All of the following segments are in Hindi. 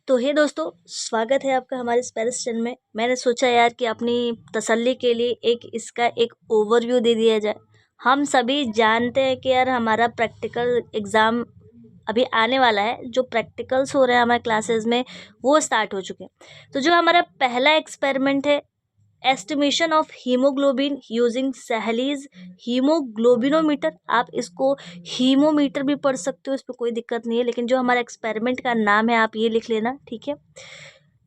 तो हे दोस्तों, स्वागत है आपका हमारे इस पैरिस चैनल में। मैंने सोचा यार कि अपनी तसल्ली के लिए इसका एक ओवरव्यू दे दिया जाए। हम सभी जानते हैं कि यार हमारा प्रैक्टिकल एग्ज़ाम अभी आने वाला है। जो प्रैक्टिकल्स हो रहे हैं हमारे क्लासेस में वो स्टार्ट हो चुके हैं। तो जो हमारा पहला एक्सपेरिमेंट है, estimation of haemoglobin using Sahli's haemoglobinometer, आप इसको हीमोमीटर भी पढ़ सकते हो, इस पर कोई दिक्कत नहीं है। लेकिन जो हमारा एक्सपेरिमेंट का नाम है आप ये लिख लेना, ठीक है।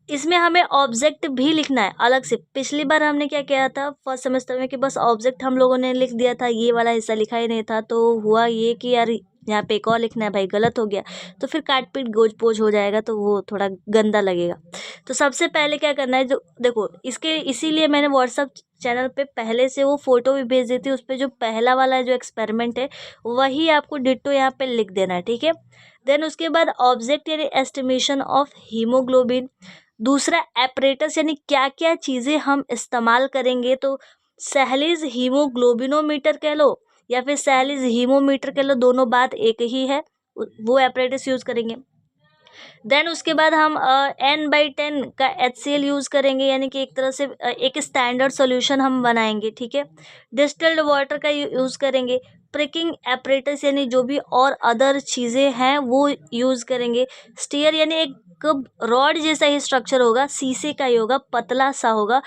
इसमें हमें ऑब्जेक्ट भी लिखना है अलग से। पिछली बार हमने क्या किया था फर्स्ट सेमेस्टर में कि बस ऑब्जेक्ट हम लोगों ने लिख दिया था, ये वाला हिस्सा लिखा ही नहीं था। तो हुआ ये कि यार यहाँ पे एक और लिखना है, भाई गलत हो गया तो फिर काट पीट गोज पोज हो जाएगा, तो वो थोड़ा गंदा लगेगा। तो सबसे पहले क्या करना है, जो देखो इसके इसीलिए मैंने व्हाट्सअप चैनल पे पहले से वो फोटो भी भेज दी थी। उस पर जो पहला वाला जो एक्सपेरिमेंट है वही आपको डिट्टो यहाँ पे लिख देना है, ठीक है। देन उसके बाद ऑब्जेक्ट यानी एस्टिमेशन ऑफ हीमोग्लोबिन। दूसरा एपरेटस यानी क्या क्या चीज़ें हम इस्तेमाल करेंगे, तो सहलीज हीमोग्लोबिनोमीटर कह लो या फिर सहलीज हीमोमीटर कह लो, दोनों बात एक ही है। वो एपरेटस यूज़ करेंगे। देन उसके बाद हम N/10 का HCl यूज़ करेंगे, यानी कि एक तरह से एक स्टैंडर्ड सॉल्यूशन हम बनाएंगे, ठीक है। डिस्टिल्ड वाटर का यूज़ करेंगे। प्रिकिंग एपरेटस यानी जो भी और अदर चीज़ें हैं वो यूज़ करेंगे। स्टीयर यानी एक रॉड जैसा ही स्ट्रक्चर होगा, शीशे का ही होगा, पतला सा होगा,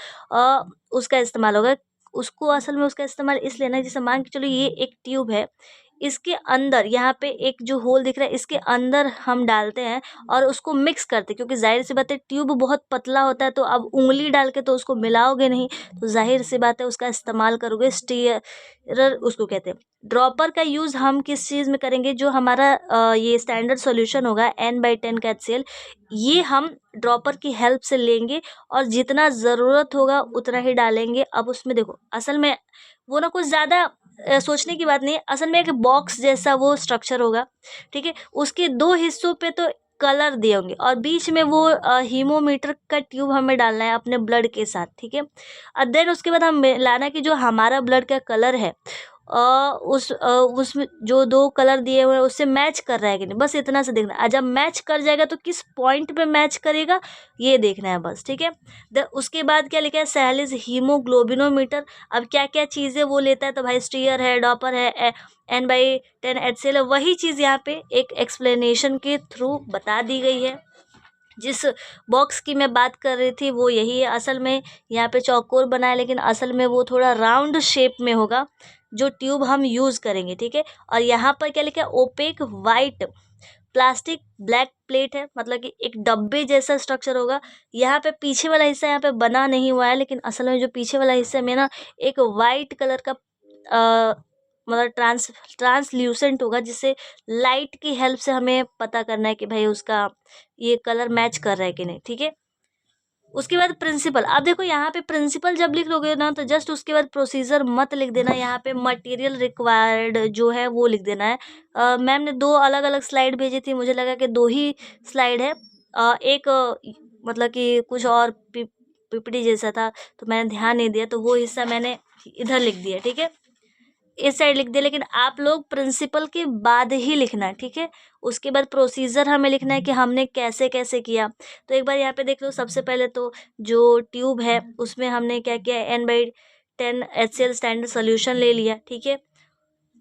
उसका इस्तेमाल होगा। उसको असल में उसका इस्तेमाल इसलिए ना, जैसे मान के चलो ये एक ट्यूब है, इसके अंदर यहाँ पे एक जो होल दिख रहा है इसके अंदर हम डालते हैं और उसको मिक्स करते हैं, क्योंकि जाहिर सी बात है ट्यूब बहुत पतला होता है, तो अब उंगली डाल के तो उसको मिलाओगे नहीं, तो जाहिर सी बात है उसका इस्तेमाल करोगे स्टीयरर उसको कहते हैं। ड्रॉपर का यूज़ हम किस चीज़ में करेंगे, जो हमारा ये स्टैंडर्ड सॉल्यूशन होगा N/10 का HCl, ये हम ड्रॉपर की हेल्प से लेंगे और जितना ज़रूरत होगा उतना ही डालेंगे। अब उसमें देखो असल में वो ना कुछ ज़्यादा सोचने की बात नहीं है। असल में एक बॉक्स जैसा वो स्ट्रक्चर होगा, ठीक है। उसके दो हिस्सों पे तो कलर दिए होंगे और बीच में वो हीमोमीटर का ट्यूब हमें डालना है अपने ब्लड के साथ, ठीक है। और देन उसके बाद हम लाना है कि जो हमारा ब्लड का कलर है उसमें जो दो कलर दिए हुए हैं उससे मैच कर रहा है कि नहीं, बस इतना से देखना है। जब मैच कर जाएगा तो किस पॉइंट पे मैच करेगा ये देखना है बस, ठीक है। उसके बाद क्या लिखा है, सहलीज हीमोग्लोबिनोमीटर। अब क्या क्या चीज़ें वो लेता है, तो भाई स्टीयर है, डॉपर है, N/10 HCl है। वही चीज़ यहाँ पे एक एक्सप्लेनेशन के थ्रू बता दी गई है। जिस बॉक्स की मैं बात कर रही थी वो यही है। असल में यहाँ पे चौकोर बना है, लेकिन असल में वो थोड़ा राउंड शेप में होगा जो ट्यूब हम यूज़ करेंगे, ठीक है। और यहाँ पर क्या लिखा है, opaque white plastic black plate है, मतलब कि एक डब्बे जैसा स्ट्रक्चर होगा। यहाँ पे पीछे वाला हिस्सा यहाँ पे बना नहीं हुआ है, लेकिन असल में जो पीछे वाला हिस्सा में ना एक वाइट कलर का मतलब ट्रांसल्यूसेंट होगा, जिससे लाइट की हेल्प से हमें पता करना है कि भाई उसका ये कलर मैच कर रहा है कि नहीं, ठीक है। उसके बाद प्रिंसिपल। अब देखो यहाँ पे प्रिंसिपल जब लिख लोगे ना तो जस्ट उसके बाद प्रोसीजर मत लिख देना, यहाँ पे मटेरियल रिक्वायर्ड जो है वो लिख देना है। मैम ने दो अलग अलग स्लाइड भेजी थी, मुझे लगा कि दो ही स्लाइड है। एक मतलब कि कुछ और पीपीटी जैसा था, तो मैंने ध्यान नहीं दिया, तो वो हिस्सा मैंने इधर लिख दिया, ठीक है, इस साइड लिख दिया। लेकिन आप लोग प्रिंसिपल के बाद ही लिखना है, ठीक है। उसके बाद प्रोसीजर हमें लिखना है कि हमने कैसे कैसे किया। तो एक बार यहाँ पे देख लो, सबसे पहले तो जो ट्यूब है उसमें हमने क्या किया, N/10 HCl स्टैंडर्ड सोल्यूशन ले लिया, ठीक है।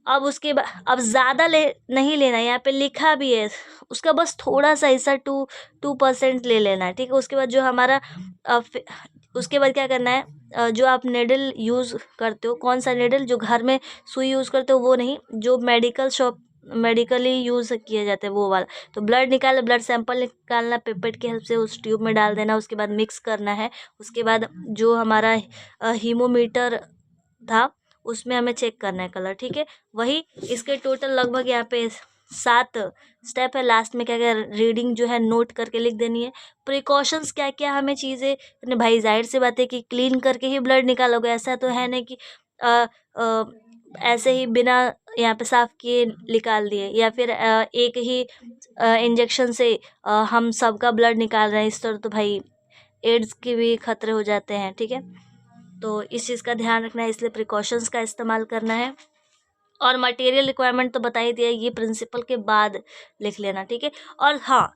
अब उसके बाद अब ज़्यादा नहीं लेना है, यहाँ पे लिखा भी है, उसका बस थोड़ा सा हिस्सा 2% ले लेना है, ठीक है। उसके बाद जो हमारा उसके बाद क्या करना है, जो आप नेडल यूज़ करते हो, कौन सा नेडल, जो घर में सुई यूज़ करते हो वो नहीं, जो मेडिकली यूज़ किया जाता है वो वाला। तो ब्लड सैंपल निकालना, पिपेट की हेल्प से उस ट्यूब में डाल देना, उसके बाद मिक्स करना है। उसके बाद जो हमारा हीमोमीटर था उसमें हमें चेक करना है कलर, ठीक है। वही इसके टोटल लगभग यहाँ पे 7 स्टेप है। लास्ट में क्या क्या रीडिंग जो है नोट करके लिख देनी है। प्रिकॉशंस क्या क्या हमें चीज़ें, भाई जाहिर सी बात है कि क्लीन करके ही ब्लड निकालोगे, ऐसा तो है नहीं कि आ, आ, ऐसे ही बिना यहाँ पे साफ किए निकाल दिए, या फिर एक ही इंजेक्शन से हम सबका ब्लड निकाल रहे हैं, इस तरह तो भाई एड्स के भी खतरे हो जाते हैं, ठीक है। तो इस चीज़ का ध्यान रखना है, इसलिए प्रिकॉशंस का इस्तेमाल करना है। और मटेरियल रिक्वायरमेंट तो बता ही दिया, ये प्रिंसिपल के बाद लिख लेना, ठीक है। और हाँ,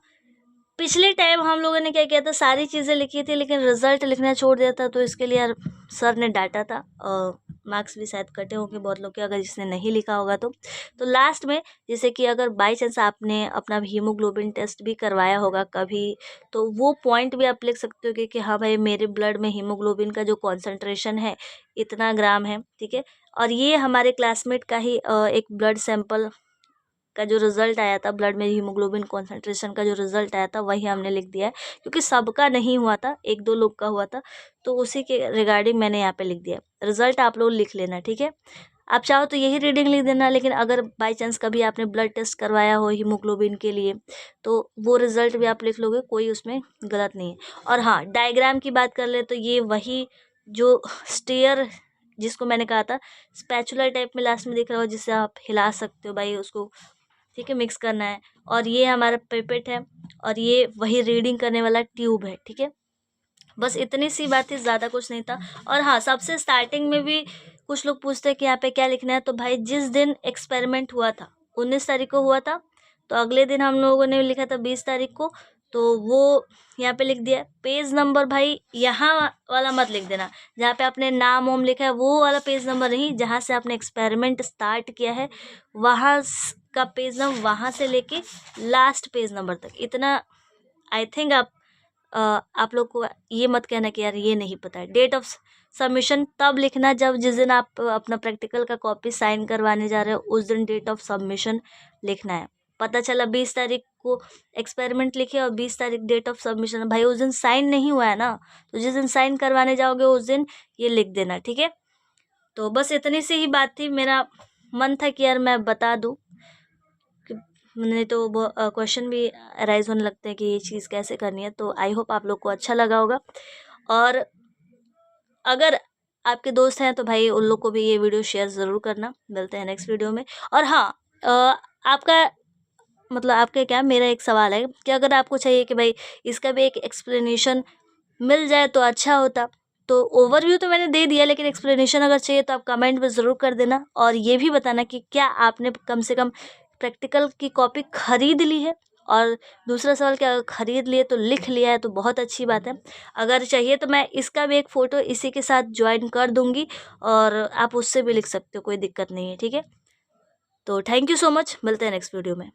पिछले टाइम हम लोगों ने क्या किया था, सारी चीज़ें लिखी थी लेकिन रिजल्ट लिखना छोड़ दिया था, तो इसके लिए यार सर ने डांटा था और मार्क्स भी शायद कटे होंगे बहुत लोग के, अगर जिसने नहीं लिखा होगा तो लास्ट में जैसे कि अगर बाई चांस आपने अपना हीमोग्लोबिन टेस्ट भी करवाया होगा कभी, तो वो पॉइंट भी आप लिख सकते हो कि हाँ भाई मेरे ब्लड में हीमोग्लोबिन का जो कॉन्सेंट्रेशन है इतना ग्राम है, ठीक है। और ये हमारे क्लासमेट का ही एक ब्लड सैंपल का जो रिज़ल्ट आया था, ब्लड में हीमोग्लोबिन कॉन्सेंट्रेशन का जो रिज़ल्ट आया था वही हमने लिख दिया है, क्योंकि सबका नहीं हुआ था, 1-2 लोग का हुआ था, तो उसी के रिगार्डिंग मैंने यहाँ पे लिख दिया। रिज़ल्ट आप लोग लिख लेना, ठीक है। आप चाहो तो यही रीडिंग लिख देना, लेकिन अगर बाई चांस कभी आपने ब्लड टेस्ट करवाया हो हीमोग्लोबिन के लिए, तो वो रिज़ल्ट भी आप लिख लोगे, कोई उसमें गलत नहीं है। और हाँ, डायग्राम की बात कर ले तो ये वही जो स्टेयर जिसको मैंने कहा था स्पैचुला टाइप में लास्ट में दिख रहा हो, जिससे आप हिला सकते हो भाई उसको, ठीक है, मिक्स करना है। और ये हमारा पिपेट है और ये वही रीडिंग करने वाला ट्यूब है, ठीक है। बस इतनी सी बात थी, ज़्यादा कुछ नहीं था। और हाँ, सबसे स्टार्टिंग में भी कुछ लोग पूछते हैं कि यहाँ पे क्या लिखना है, तो भाई जिस दिन एक्सपेरिमेंट हुआ था 19 तारीख को हुआ था, तो अगले दिन हम लोगों ने लिखा था 20 तारीख को, तो वो यहाँ पे लिख दिया। पेज नंबर भाई यहाँ वाला मत लिख देना, जहाँ पे आपने नाम वाम लिखा है वो वाला पेज नंबर नहीं, जहाँ से आपने एक्सपेरिमेंट स्टार्ट किया है वहाँ का पेज नंबर, वहाँ से लेके लास्ट पेज नंबर तक, इतना आई थिंक आप लोग को ये मत कहना कि यार ये नहीं पता है। डेट ऑफ सबमिशन तब लिखना जब जिस दिन आप अपना प्रैक्टिकल का कॉपी साइन करवाने जा रहे हो, उस दिन डेट ऑफ सबमिशन लिखना है। पता चला 20 तारीख को एक्सपेरिमेंट लिखे और 20 तारीख डेट ऑफ सबमिशन, भाई उस दिन साइन नहीं हुआ है ना, तो जिस दिन साइन करवाने जाओगे उस दिन ये लिख देना, ठीक है। तो बस इतनी सी ही बात थी, मेरा मन था कि यार मैं बता दूँ, नहीं तो वो क्वेश्चन भी अराइज होने लगते हैं कि ये चीज़ कैसे करनी है। तो आई होप आप लोग को अच्छा लगा होगा, और अगर आपके दोस्त हैं तो भाई उन लोग को भी ये वीडियो शेयर ज़रूर करना। मिलते हैं नेक्स्ट वीडियो में। और हाँ, आपका मतलब आपके क्या, मेरा एक सवाल है कि अगर आपको चाहिए कि भाई इसका भी एक एक्सप्लेनेशन मिल जाए तो अच्छा होता। तो ओवरव्यू तो मैंने दे दिया, लेकिन एक्सप्लेनेशन अगर चाहिए तो आप कमेंट में ज़रूर कर देना, और ये भी बताना कि क्या आपने कम से कम प्रैक्टिकल की कॉपी खरीद ली है। और दूसरा सवाल, क्या अगर खरीद लिए तो लिख लिया है तो बहुत अच्छी बात है। अगर चाहिए तो मैं इसका भी एक फ़ोटो इसी के साथ ज्वाइन कर दूँगी, और आप उससे भी लिख सकते हो, कोई दिक्कत नहीं है, ठीक है। तो थैंक यू सो मच, मिलते हैं नेक्स्ट वीडियो में।